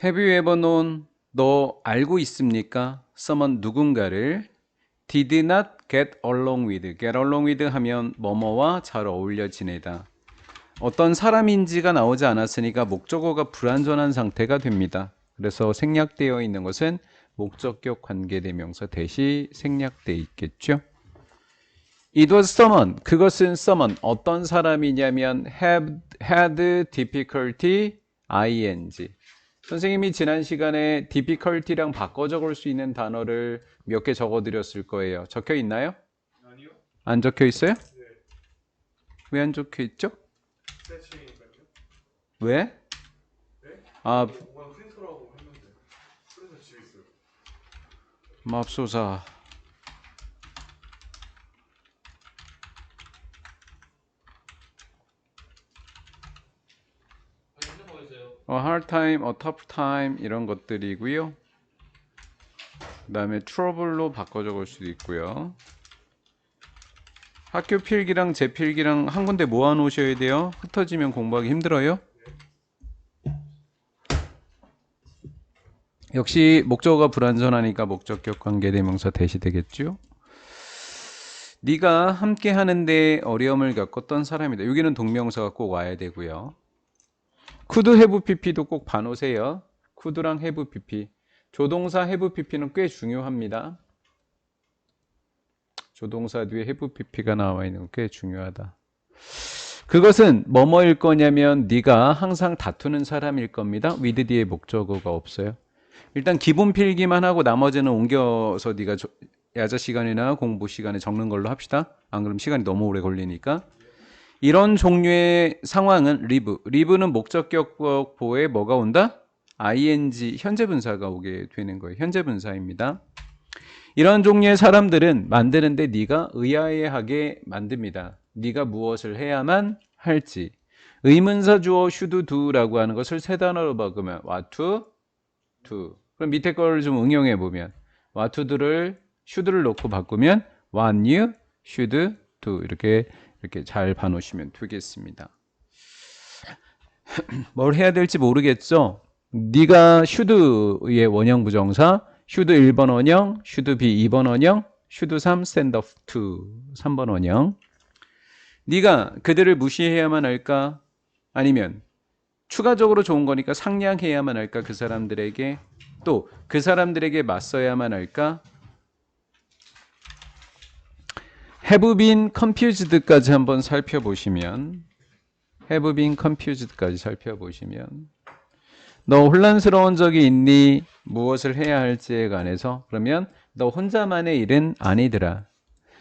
Have you ever known? 너 알고 있습니까? someone 누군가를 did not get along with. get along with 하면 뭐뭐와 잘 어울려 지내다. 어떤 사람인지가 나오지 않았으니까 목적어가 불완전한 상태가 됩니다. 그래서 생략되어 있는 것은 목적격 관계대명사 대시 생략되어 있겠죠. It was someone. 그것은 someone. 어떤 사람이냐면 had difficulty ing. 선생님이 지난 시간에 difficulty랑 바꿔 적을 수 있는 단어를 몇 개 적어 드렸을 거예요. 적혀 있나요? 아니요. 안 적혀 있어요? 네. 왜 안 적혀 있죠? 스트레칭이니까요. 왜? 네? 아, 오늘 프린터라고 했는데 그래서 집에 있어요. 맙소사. A hard time, a tough time 이런 것들이고요. 그 다음에 trouble로 바꿔 적을 수도 있고요. 학교 필기랑 제 필기랑 한 군데 모아 놓으셔야 돼요. 흩어지면 공부하기 힘들어요. 역시 목적어가 불완전하니까 목적격 관계대명사 대시되겠죠. 네가 함께 하는데 어려움을 겪었던 사람이다. 여기는 동명사가 꼭 와야 되고요. could have pp도 꼭 봐놓으세요. could랑 have pp. 조동사 have pp는 꽤 중요합니다. 조동사 뒤에 have pp가 나와 있는 건 꽤 중요하다. 그것은 뭐뭐일 거냐면 네가 항상 다투는 사람일 겁니다. with 뒤에 목적어가 없어요. 일단 기본 필기만 하고 나머지는 옮겨서 네가 야자 시간이나 공부 시간에 적는 걸로 합시다. 안 그러면 시간이 너무 오래 걸리니까. 이런 종류의 상황은 live. live는 목적격 보에 뭐가 온다? ing 현재 분사가 오게 되는 거예요. 현재 분사입니다. 이런 종류의 사람들은 만드는데 네가 의아해하게 만듭니다. 네가 무엇을 해야만 할지. 의문사 주어 should do라고 하는 것을 세 단어로 바꾸면 what to do. 그럼 밑에 걸 좀 응용해 보면 what to do를 should를 놓고 바꾸면 what you should do 이렇게 잘 봐놓으시면 되겠습니다. 뭘 해야 될지 모르겠죠? 네가 should의 원형 부정사 should 1번 원형, should be 2번 원형, should 3 stand up to 3번 원형. 네가 그들을 무시해야만 할까? 아니면 추가적으로 좋은 거니까 상냥해야만 할까? 그 사람들에게 또 그 사람들에게 맞서야만 할까? have been confused까지 한번 살펴보시면 have been confused까지 살펴보시면 너 혼란스러운 적이 있니? 무엇을 해야 할지에 관해서 그러면 너 혼자만의 일은 아니더라.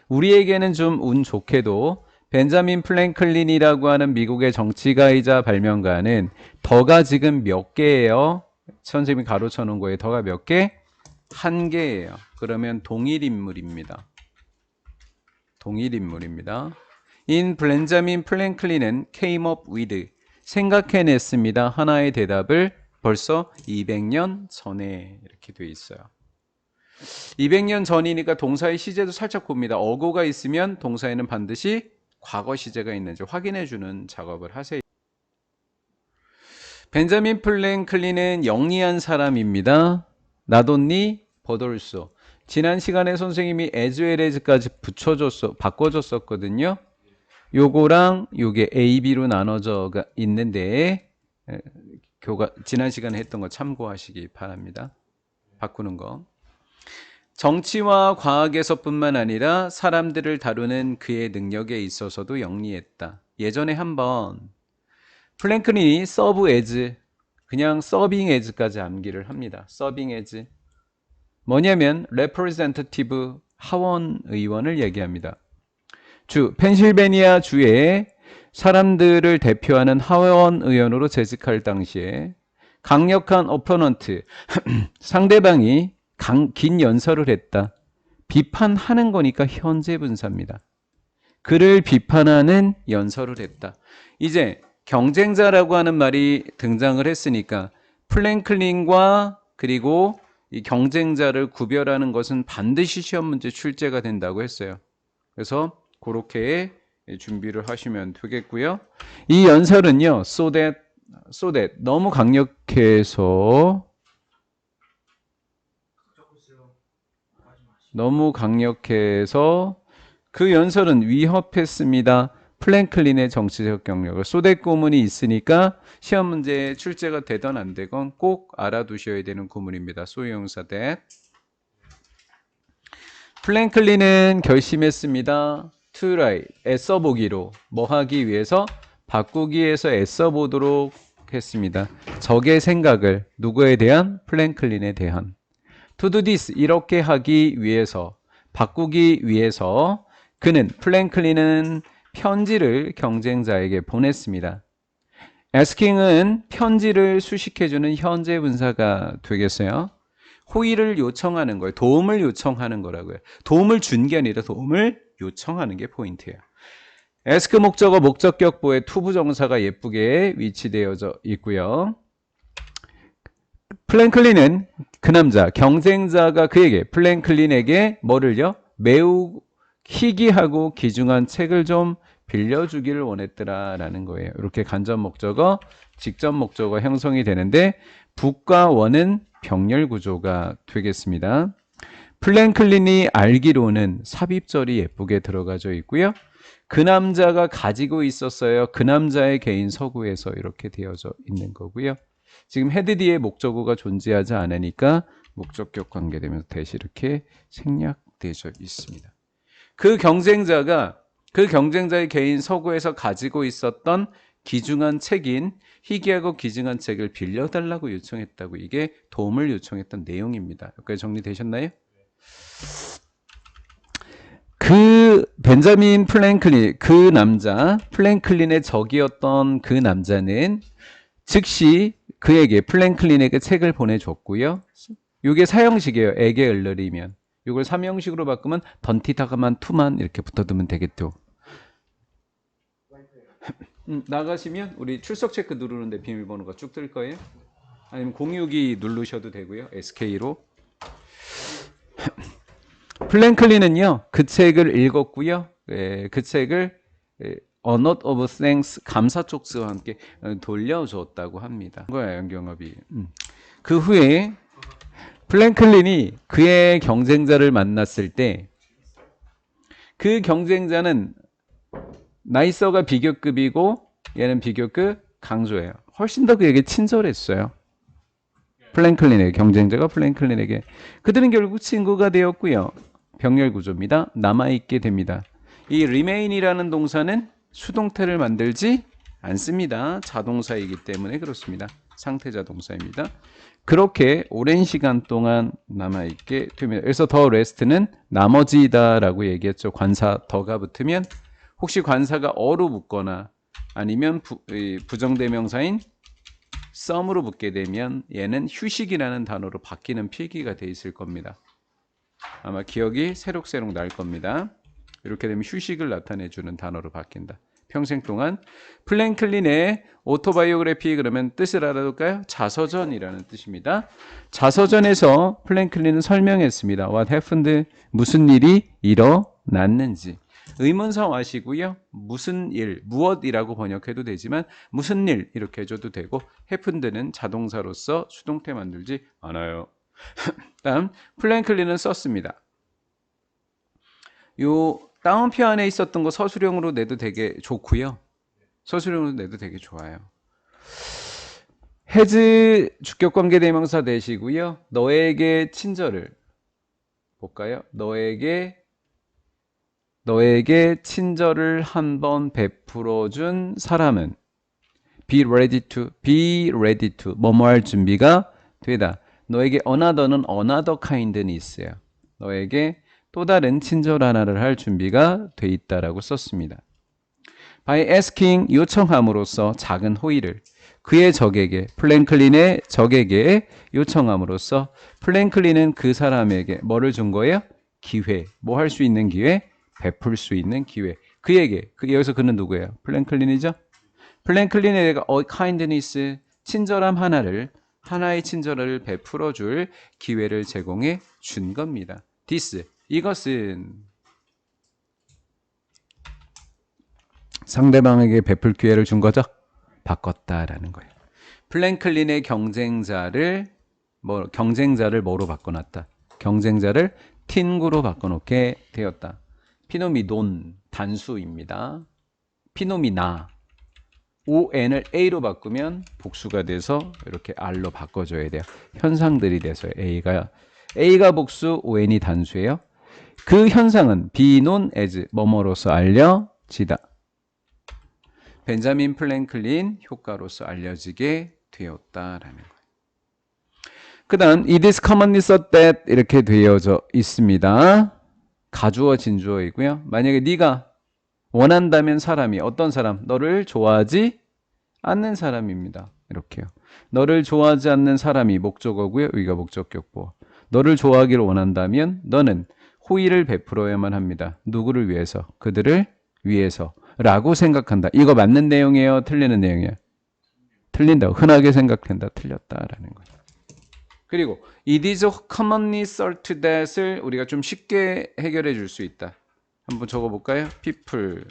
우리에게는 좀 운 좋게도 벤자민 플랭클린이라고 하는 미국의 정치가이자 발명가는 더가 지금 몇 개예요? 선생님이 가로쳐 놓은 거예요. 더가 몇 개? 한 개예요. 그러면 동일 인물입니다. 동일 인물입니다. 인 벤자민 플랭클린은 came up with 생각해냈습니다. 하나의 대답을 벌써 200년 전에 이렇게 돼 있어요. 200년 전이니까 동사의 시제도 살짝 봅니다. 어고가 있으면 동사에는 반드시 과거 시제가 있는지 확인해 주는 작업을 하세요. 벤자민 플랭클린은 영리한 사람입니다. 나돈니 버돌소. 지난 시간에 선생님이 as well as까지 바꿔줬었거든요. 요거랑 요게 A, B로 나눠져 있는데 지난 시간에 했던 거 참고하시기 바랍니다. 바꾸는 거. 정치와 과학에서뿐만 아니라 사람들을 다루는 그의 능력에 있어서도 영리했다. 예전에 한번 플랭클린이 serve as 그냥 serving as까지 암기를 합니다. serving as 뭐냐면 representative 하원 의원을 얘기합니다. 펜실베니아 주에 사람들을 대표하는 하원 의원으로 재직할 당시에 강력한 오포넌트 상대방이 긴 연설을 했다. 비판하는 거니까 현재 분사입니다. 그를 비판하는 연설을 했다. 이제 경쟁자라고 하는 말이 등장을 했으니까 플랭클린과 그리고 이 경쟁자를 구별하는 것은 반드시 시험 문제 출제가 된다고 했어요. 그래서 그렇게 준비를 하시면 되겠고요. 이 연설은요, so that 너무 강력해서 너무 강력해서 그 연설은 위협했습니다. 플랭클린의 정치적 경력을. 소대 구문이 있으니까 시험 문제에 출제가 되던 안 되건 꼭 알아두셔야 되는 구문입니다. 소유용사 that. 플랭클린은 결심했습니다. to write, 애써보기로. 뭐 하기 위해서? 바꾸기 위해서 애써보도록 했습니다. 적의 생각을. 누구에 대한? 플랭클린에 대한. to do this, 이렇게 하기 위해서. 바꾸기 위해서 그는, 플랭클린은 편지를 경쟁자에게 보냈습니다. asking은 편지를 수식해주는 현재 분사가 되겠어요. 호의를 요청하는 거예요. 도움을 요청하는 거라고요. 도움을 준 게 아니라 도움을 요청하는 게 포인트예요. ask 목적어 목적격보에 to 부정사가 예쁘게 위치되어져 있고요. 플랭클린은 그 남자, 경쟁자가 그에게, 플랭클린에게 뭐를요? 매우 희귀하고 귀중한 책을 좀 빌려주기를 원했더라라는 거예요. 이렇게 간접 목적어, 직접 목적어 형성이 되는데 북과 원은 병렬 구조가 되겠습니다. 플랭클린이 알기로는 삽입절이 예쁘게 들어가져 있고요. 그 남자가 가지고 있었어요. 그 남자의 개인 서구에서 이렇게 되어져 있는 거고요. 지금 헤드 뒤에 목적어가 존재하지 않으니까 목적격 관계되면서 대시 이렇게 생략되어 있습니다. 그 경쟁자의 개인 서구에서 가지고 있었던 귀중한 책인, 희귀하고 귀중한 책을 빌려달라고 요청했다고, 이게 도움을 요청했던 내용입니다. 여기까지 정리되셨나요? 그 벤자민 플랭클린, 그 남자, 플랭클린의 적이었던 그 남자는 즉시 그에게, 플랭클린에게 책을 보내줬고요. 이게 사형식이에요. 에게 을르리면. 이걸 3형식으로 바꾸면 던티다가만 투만 이렇게 붙어두면 되겠죠. 나가시면 우리 출석 체크 누르는데 비밀번호가 쭉 뜰 거예요. 아니면 062 누르셔도 되고요. SK로. 플랭클린은요, 그 책을 읽었고요. 그 책을 A Note of Thanks, 감사 쪽지와 함께 돌려줬다고 합니다. 그거야, 연경합이. 그 후에 플랭클린이 그의 경쟁자를 만났을 때 그 경쟁자는 나이서가 비교급이고 얘는 비교급 강조예요. 훨씬 더 그에게 친절했어요. 플랭클린에게, 경쟁자가 플랭클린에게. 그들은 결국 친구가 되었고요. 병렬 구조입니다. 남아있게 됩니다. 이 remain이라는 동사는 수동태를 만들지 않습니다. 자동사이기 때문에 그렇습니다. 상태자 동사입니다. 그렇게 오랜 시간 동안 남아있게 됩니다. 그래서 더 rest는 나머지다라고 얘기했죠. 관사 더가 붙으면, 혹시 관사가 어로 붙거나 아니면 부정대명사인 some으로 붙게 되면 얘는 휴식이라는 단어로 바뀌는 필기가 돼 있을 겁니다. 아마 기억이 새록새록 날 겁니다. 이렇게 되면 휴식을 나타내주는 단어로 바뀐다. 평생 동안. 플랭클린의 오토바이오그래피, 그러면 뜻을 알아둘까요? 자서전이라는 뜻입니다. 자서전에서 플랭클린은 설명했습니다. What happened? 무슨 일이 일어났는지. 의문성 아시고요. 무슨 일, 무엇이라고 번역해도 되지만 무슨 일 이렇게 해줘도 되고, happened는 자동사로서 수동태 만들지 않아요. 다음, 플랭클린은 썼습니다. 요 다운표 안에 있었던 거 서술형으로 내도 되게 좋고요. 서술형으로 내도 되게 좋아요. has 주격관계대명사 되시고요. 너에게 친절을 볼까요? 너에게 친절을 한번 베풀어준 사람은 be ready to 뭐뭐 할 준비가 되다. 너에게 another는 another kind는 있어요. 너에게 또 다른 친절 하나를 할 준비가 돼 있다라고 썼습니다. by asking, 요청함으로써 작은 호의를 그의 적에게, 플랭클린의 적에게 요청함으로써 플랭클린은 그 사람에게 뭐를 준 거예요? 기회. 뭐 할 수 있는 기회? 베풀 수 있는 기회. 그에게, 여기서 그는 누구예요? 플랭클린이죠? 플랭클린에게 kindness, 친절함 하나의 친절을 베풀어 줄 기회를 제공해 준 겁니다. this, 이것은 상대방에게 베풀 기회를 준 거죠? 바꿨다라는 거예요. 플랭클린의 경쟁자를 뭐로 바꿔놨다? 경쟁자를 틴구로 바꿔놓게 되었다. 피노미논 단수입니다. 피노미나 on을 a로 바꾸면 복수가 돼서 이렇게 r로 바꿔줘야 돼요. 현상들이 돼서 a가 복수, on이 단수예요. 그 현상은 be known as 뭐뭐로서 알려지다. 벤자민 플랭클린 효과로서 알려지게 되었다라는 거예요. 그 다음 it is commonly thought that 이렇게 되어져 있습니다. 가주어 진주어이고요. 만약에 네가 원한다면 사람이 어떤 사람? 너를 좋아하지 않는 사람입니다. 이렇게요. 너를 좋아하지 않는 사람이 목적어고요. 여기가 목적격보. 너를 좋아하기를 원한다면 너는 호의를 베풀어야만 합니다. 누구를 위해서? 그들을 위해서 라고 생각한다. 이거 맞는 내용이에요? 틀리는 내용이에요? 틀린다고. 흔하게 생각한다. 틀렸다라는 거예요. 그리고 it is commonly thought that을 우리가 좀 쉽게 해결해 줄 수 있다. 한번 적어볼까요? people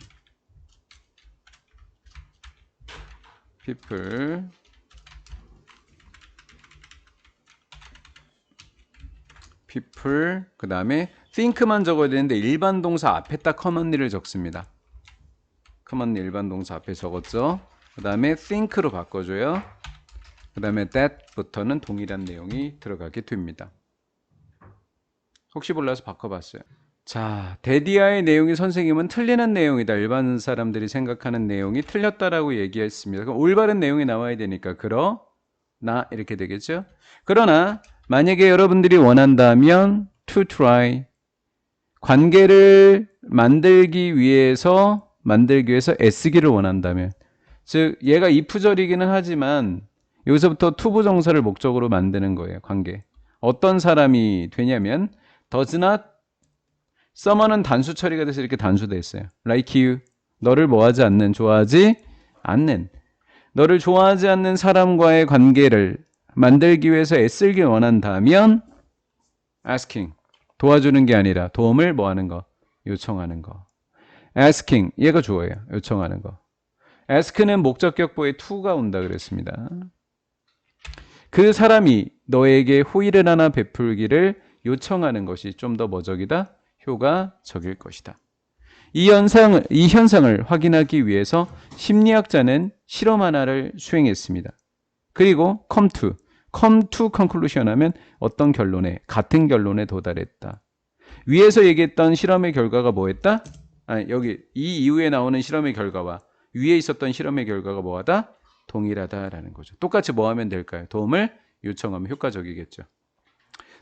그 다음에 think만 적어야 되는데 일반 동사 앞에다 commonly를 적습니다. commonly 일반 동사 앞에 적었죠. 그 다음에 think로 바꿔줘요. 그 다음에 that부터는 동일한 내용이 들어가게 됩니다. 혹시 몰라서 바꿔봤어요. 자, 데디아의 내용이 선생님은 틀리는 내용이다. 일반 사람들이 생각하는 내용이 틀렸다라고 얘기했습니다. 그럼 올바른 내용이 나와야 되니까 그러나 이렇게 되겠죠. 그러나 만약에 여러분들이 원한다면 to try 관계를 만들기 위해서 애쓰기를 원한다면 즉 얘가 if절이기는 하지만 여기서부터 투부정사를 목적으로 만드는 거예요. 관계. 어떤 사람이 되냐면 does not someone은 단수 처리가 돼서 이렇게 단수됐어요. like you. 너를 뭐하지 않는, 좋아하지 않는. 너를 좋아하지 않는 사람과의 관계를 만들기 위해서 애쓰길 원한다면 asking. 도와주는 게 아니라 도움을 뭐하는 거? 요청하는 거. asking. 얘가 주어예요. 요청하는 거. ask는 목적격보에 to가 온다 그랬습니다. 그 사람이 너에게 호의를 하나 베풀기를 요청하는 것이 좀 더 뭐적이다? 효과적일 것이다. 이 현상을 확인하기 위해서 심리학자는 실험 하나를 수행했습니다. 그리고 come to conclusion 하면 어떤 결론에, 같은 결론에 도달했다. 위에서 얘기했던 실험의 결과가 뭐였다? 여기 이 이후에 나오는 실험의 결과와 위에 있었던 실험의 결과가 뭐하다? 동일하다라는 거죠. 똑같이 뭐 하면 될까요? 도움을 요청하면 효과적이겠죠.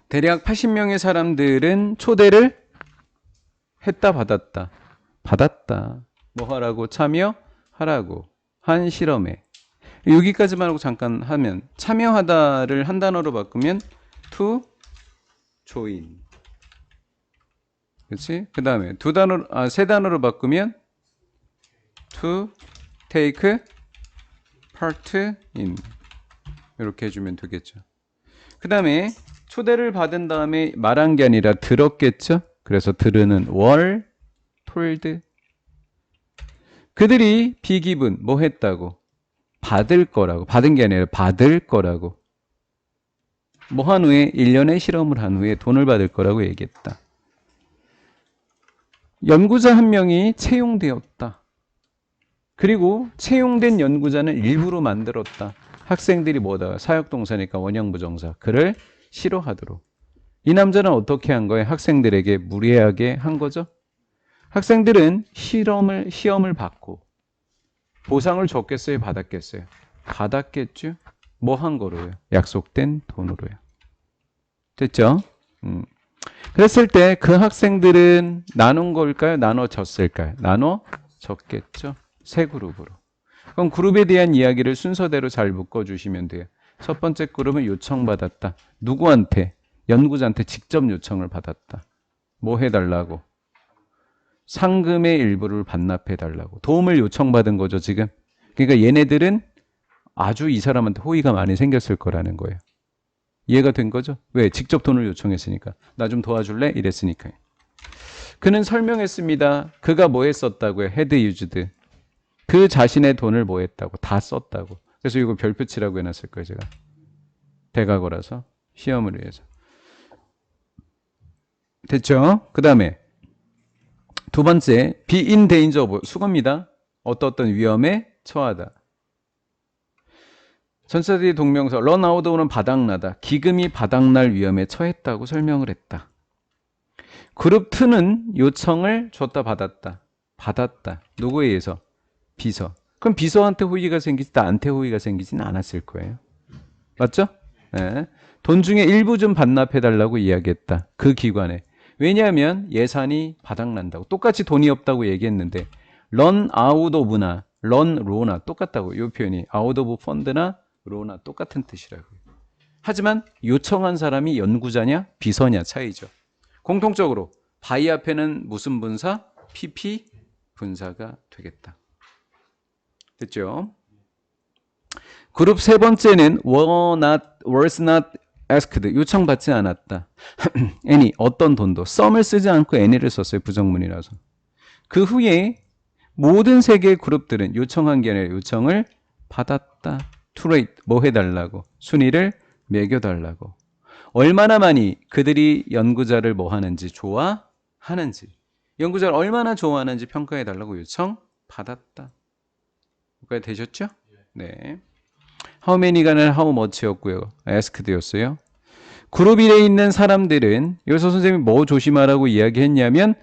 대략 80명의 사람들은 초대를 했다 받았다. 받았다. 뭐 하라고? 참여하라고. 한 실험에. 여기까지만 하고 잠깐 하면 참여하다를 한 단어로 바꾸면 to join. 그렇지? 그 다음에 세 단어로 바꾸면 to take part in. 이렇게 해주면 되겠죠. 그 다음에 초대를 받은 다음에 말한 게 아니라 들었겠죠? 그래서 들으는 were told. 그들이 be given 뭐 했다고? 받을 거라고. 받은 게 아니라 받을 거라고. 뭐 한 후에 1년의 실험을 한 후에 돈을 받을 거라고 얘기했다. 연구자 한 명이 채용되었다. 그리고 채용된 연구자는 일부러 만들었다. 학생들이 뭐다? 사역동사니까 원형부정사. 그를 싫어하도록. 이 남자는 어떻게 한 거예요? 학생들에게 무례하게 한 거죠. 학생들은 시험을 받고 보상을 줬겠어요? 받았겠어요? 받았겠죠? 뭐 한 거로요? 약속된 돈으로요. 됐죠? 그랬을 때 그 학생들은 나눈 걸까요? 나눠졌을까요? 나눠졌겠죠? 세 그룹으로. 그럼 그룹에 대한 이야기를 순서대로 잘 묶어주시면 돼요. 첫 번째 그룹은 요청받았다. 누구한테? 연구자한테 직접 요청을 받았다. 뭐 해달라고? 상금의 일부를 반납해달라고. 도움을 요청받은 거죠, 지금. 그러니까 얘네들은 아주 이 사람한테 호의가 많이 생겼을 거라는 거예요. 이해가 된 거죠? 왜? 직접 돈을 요청했으니까. 나 좀 도와줄래? 이랬으니까요. 그는 설명했습니다. 그가 뭐 했었다고요? had used. 그 자신의 돈을 뭐 했다고? 다 썼다고. 그래서 이거 별표 치라고 해놨을 거예요, 제가. 대각어라서. 시험을 위해서. 됐죠? 그 다음에 두 번째, be in danger of, 수거입니다. 어떤 위험에 처하다. 전사들이 동명사, run out of는 바닥나다. 기금이 바닥날 위험에 처했다고 설명을 했다. 그룹 2는 요청을 줬다 받았다. 받았다. 누구에 의해서? 비서. 그럼 비서한테 호의가 생기지 나한테 호의가 생기지는 않았을 거예요. 맞죠? 네. 돈 중에 일부 좀 반납해달라고 이야기했다. 그 기관에. 왜냐하면 예산이 바닥난다고. 똑같이 돈이 없다고 얘기했는데 run out of나 run low나 똑같다고. 이 표현이 out of fund나 low나 똑같은 뜻이라고요. 하지만 요청한 사람이 연구자냐 비서냐 차이죠. 공통적으로 by 앞에는 무슨 분사? PP 분사가 되겠다. 됐죠? 그룹 세 번째는 was not asked, 요청받지 않았다. any, 어떤 돈도 썸을 쓰지 않고 any를 썼어요. 부정문이라서. 그 후에 모든 세 개의 그룹들은 요청한 게 아니라 요청을 받았다. to rate, 뭐 해달라고? 순위를 매겨달라고. 얼마나 많이 그들이 연구자를 뭐 하는지 좋아하는지, 연구자를 얼마나 좋아하는지 평가해달라고 요청 받았다. 여기까지 되셨죠? 네. How many가 아니라 how much였고요. asked였어요. 그룹 1에 있는 사람들은 여기서 선생님이 뭐 조심하라고 이야기했냐면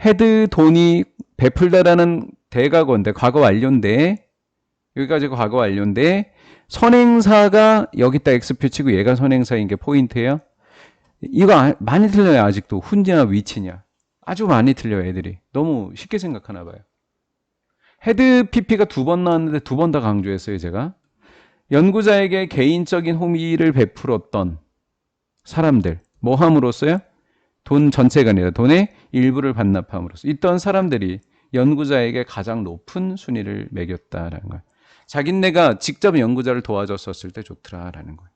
헤드 돈이 베풀다라는 대과거인데 과거 완료인데 여기까지 과거 완료인데 선행사가 여기다 X표 치고 얘가 선행사인 게 포인트예요. 이거 많이 틀려요. 아직도 훈지나 위치냐 아주 많이 틀려요. 애들이 너무 쉽게 생각하나 봐요. 헤드 PP가 2번 나왔는데 2번 다 강조했어요. 제가 연구자에게 개인적인 호의를 베풀었던 사람들 뭐 함으로써요? 돈 전체가 아니라 돈의 일부를 반납함으로써 있던 사람들이 연구자에게 가장 높은 순위를 매겼다라는 거예요. 자기네가 직접 연구자를 도와줬었을 때 좋더라라는 거예요.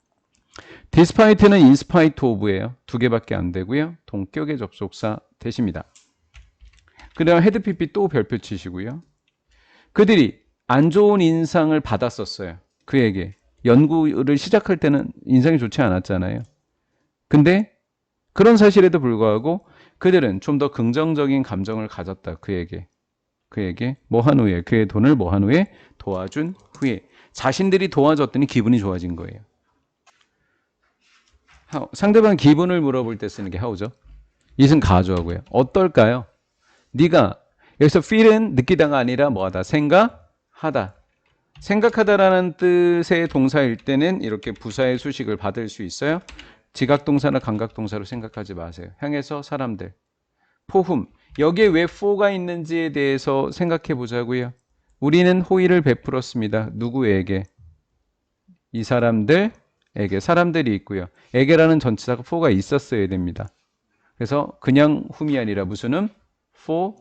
despite는 in spite of예요. 2개밖에 안 되고요. 동격의 접속사 대십니다. 그 다음 헤드 PP 또 별표 치시고요. 그들이 안 좋은 인상을 받았었어요. 그에게 연구를 시작할 때는 인상이 좋지 않았잖아요. 근데 그런 사실에도 불구하고 그들은 좀 더 긍정적인 감정을 가졌다. 그에게 뭐 한 후에 그의 돈을 뭐 한 후에 도와준 후에 자신들이 도와줬더니 기분이 좋아진 거예요. how. 상대방 기분을 물어볼 때 쓰는 게 how죠. 이승 가주하고요. 어떨까요? 네가 여기서 feel은 느끼다가 아니라 뭐하다 생각하다. 생각하다라는 뜻의 동사일 때는 이렇게 부사의 수식을 받을 수 있어요. 지각동사나 감각동사로 생각하지 마세요. 향해서 사람들. 포훔. 여기에 왜 for가 있는지에 대해서 생각해 보자고요. 우리는 호의를 베풀었습니다. 누구에게? 이 사람들에게. 사람들이 있고요. 에게라는 전치사가 for가 있었어야 됩니다. 그래서 그냥 whom이 아니라 무슨 for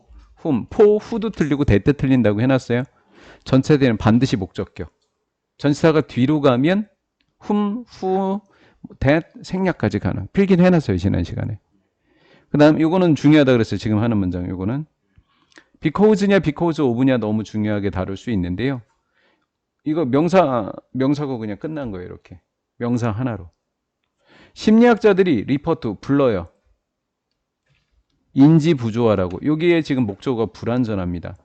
whom. for who도 틀리고 that 틀린다고 해놨어요. 전체대는 반드시 목적격. 전치사가 뒤로 가면 whom, who, that 생략까지 가능. 필기는 해놨어요. 지난 시간에. 그 다음 이거는 중요하다 그랬어요. 지금 하는 문장 이거는. because냐 because of냐 너무 중요하게 다룰 수 있는데요. 이거 명사고 그냥 끝난 거예요. 이렇게. 명사 하나로. 심리학자들이 refer to 불러요. 인지 부조화라고. 여기에 지금 목적어가 불완전합니다.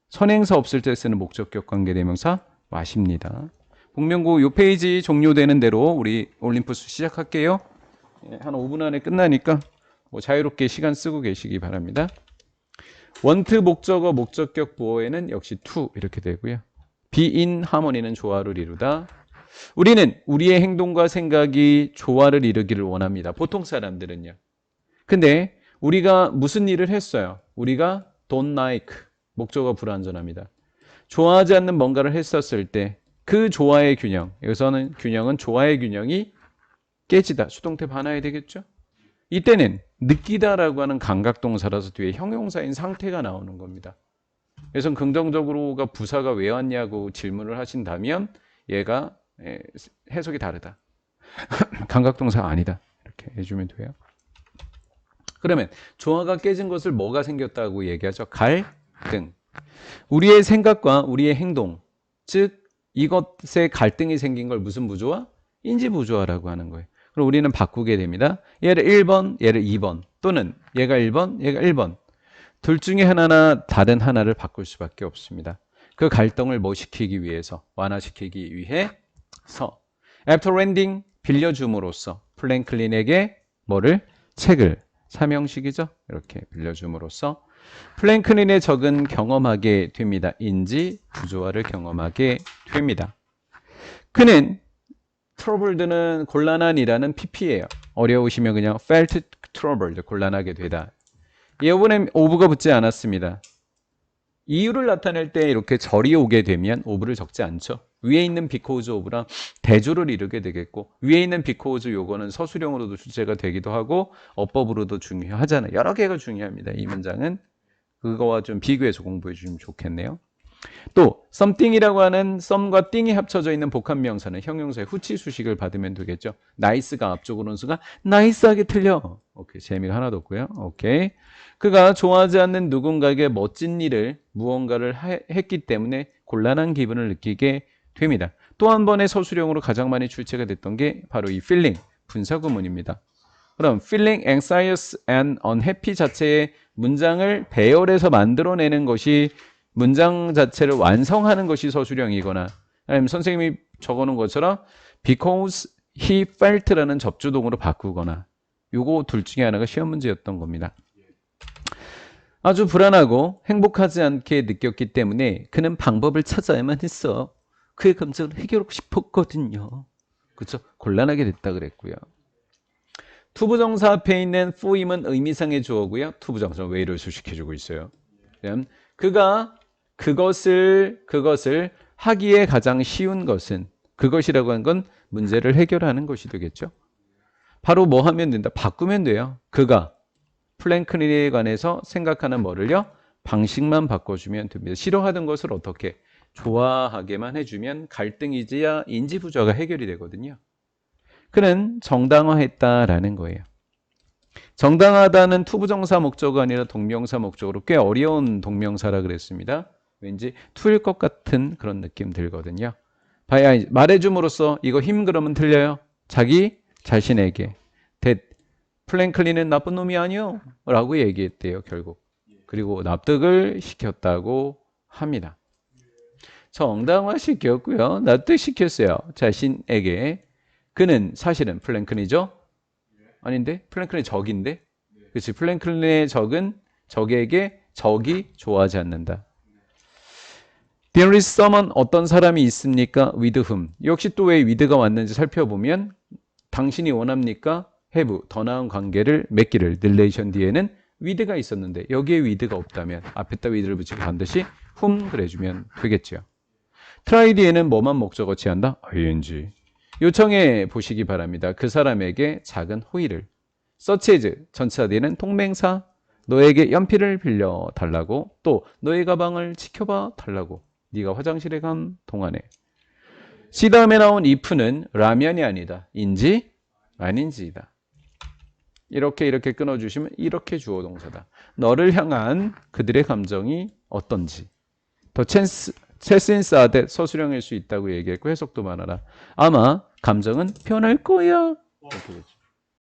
선행사 없을 때 쓰는 목적격 관계대명사 와십니다. 복면고 요 페이지 종료되는 대로 우리 올림푸스 시작할게요. 한 5분 안에 끝나니까 뭐 자유롭게 시간 쓰고 계시기 바랍니다. 원트 목적어 목적격 보어에는 역시 to 이렇게 되고요. be in harmony는 조화를 이루다. 우리는 우리의 행동과 생각이 조화를 이루기를 원합니다. 보통 사람들은요. 근데 우리가 무슨 일을 했어요? 우리가 don't like 목적어 불완전합니다. 좋아하지 않는 뭔가를 했었을 때 그 조화의 균형, 여기서는 균형은 조화의 균형이 깨지다. 수동태 반화해야 되겠죠? 이때는 느끼다라고 하는 감각동사라서 뒤에 형용사인 상태가 나오는 겁니다. 그래서 긍정적으로가 부사가 왜 왔냐고 질문을 하신다면 얘가 해석이 다르다. 감각동사가 아니다. 이렇게 해주면 돼요. 그러면 조화가 깨진 것을 뭐가 생겼다고 얘기하죠? 갈등. 우리의 생각과 우리의 행동, 즉 이것에 갈등이 생긴 걸 무슨 부조화? 인지 부조화라고 하는 거예요. 그럼 우리는 바꾸게 됩니다. 얘를 1번, 얘를 2번 또는 얘가 1번, 얘가 1번. 둘 중에 하나나 다른 하나를 바꿀 수밖에 없습니다. 그 갈등을 뭐 시키기 위해서, 완화시키기 위해서 After lending, 빌려줌으로써 플랭클린에게 뭐를? 책을, 삼형식이죠. 이렇게 빌려줌으로써 플랭클린의 적은 경험하게 됩니다. 인지 부조화를 경험하게 됩니다. 그는 troubled는 곤란한이라는 pp예요. 어려우시면 그냥 felt troubled, 곤란하게 되다. 이번엔 of가 붙지 않았습니다. 이유를 나타낼 때 이렇게 절이 오게 되면 of를 적지 않죠. 위에 있는 because of랑 대조를 이루게 되겠고, 위에 있는 because 요거는 서술형으로도 출제가 되기도 하고 어법으로도 중요하잖아요. 여러 개가 중요합니다. 이 문장은 그거와 좀 비교해서 공부해 주시면 좋겠네요. 또 something이라고 하는 some과 thing이 합쳐져 있는 복합명사는 형용사의 후치 수식을 받으면 되겠죠. nice가 앞쪽으로는 수가 nice하게 틀려. 오케이, 재미가 하나도 없고요. 오케이. 그가 좋아하지 않는 누군가에게 멋진 일을 무언가를 했기 때문에 곤란한 기분을 느끼게 됩니다. 또 한 번의 서술형으로 가장 많이 출제가 됐던 게 바로 이 feeling, 분사구문입니다. 그럼 feeling anxious and unhappy 자체의 문장을 배열해서 만들어내는 것이 문장 자체를 완성하는 것이 서술형이거나 아니면 선생님이 적어놓은 것처럼 because he felt라는 접주동으로 바꾸거나 요거 둘 중에 하나가 시험 문제였던 겁니다. 아주 불안하고 행복하지 않게 느꼈기 때문에 그는 방법을 찾아야만 했어. 그의 감정을 해결하고 싶었거든요. 그렇죠? 곤란하게 됐다 그랬고요. 투부정사 앞에 있는 for임은 의미상의 주어고요. 투부정사는 way를 수식해주고 있어요. 그가 그것을 하기에 가장 쉬운 것은 그것이라고 하는 건 문제를 해결하는 것이 되겠죠. 바로 뭐 하면 된다? 바꾸면 돼요. 그가 플랭클린에 관해서 생각하는 뭐를요? 방식만 바꿔주면 됩니다. 싫어하던 것을 어떻게 좋아하게만 해주면 갈등이지야 인지부조화가 해결이 되거든요. 그는 정당화했다라는 거예요. 정당하다는 투부정사 목적어가 아니라 동명사 목적으로 꽤 어려운 동명사라 그랬습니다. 왠지 투일 것 같은 그런 느낌 들거든요. 말해줌으로써 이거 힘 그러면 틀려요. 자기 자신에게 플랭클린은 나쁜 놈이 아니요 라고 얘기했대요. 결국. 그리고 납득을 시켰다고 합니다. 정당화 시켰고요. 납득시켰어요. 자신에게. 그는 사실은 플랭클린이죠? 아닌데? 플랭클린의 적인데? 그렇지. 플랭클린의 적은 적에게 적이 좋아하지 않는다. There is someone, 어떤 사람이 있습니까? with whom. 역시 또 왜 with가 왔는지 살펴보면 당신이 원합니까? have, 더 나은 관계를 맺기를. relation 뒤에는 with가 있었는데 여기에 with가 없다면 앞에다 with를 붙이고 반드시 whom 그래주면 되겠죠. try 뒤에는 뭐만 목적어 취한다? ing. 요청해 보시기 바랍니다. 그 사람에게 작은 호의를. such as, 전치사 뒤에는 동명사. 너에게 연필을 빌려달라고, 또 너의 가방을 지켜봐 달라고. 네가 화장실에 간 동안에. C 다음에 나온 if는 라면이 아니다. 인지 아닌지이다. 이렇게 끊어주시면 이렇게 주어 동사다. 너를 향한 그들의 감정이 어떤지. 더 체신스하되 서술형일 수 있다고 얘기했고 해석도 많아라. 아마 감정은 변할 거야. 이렇게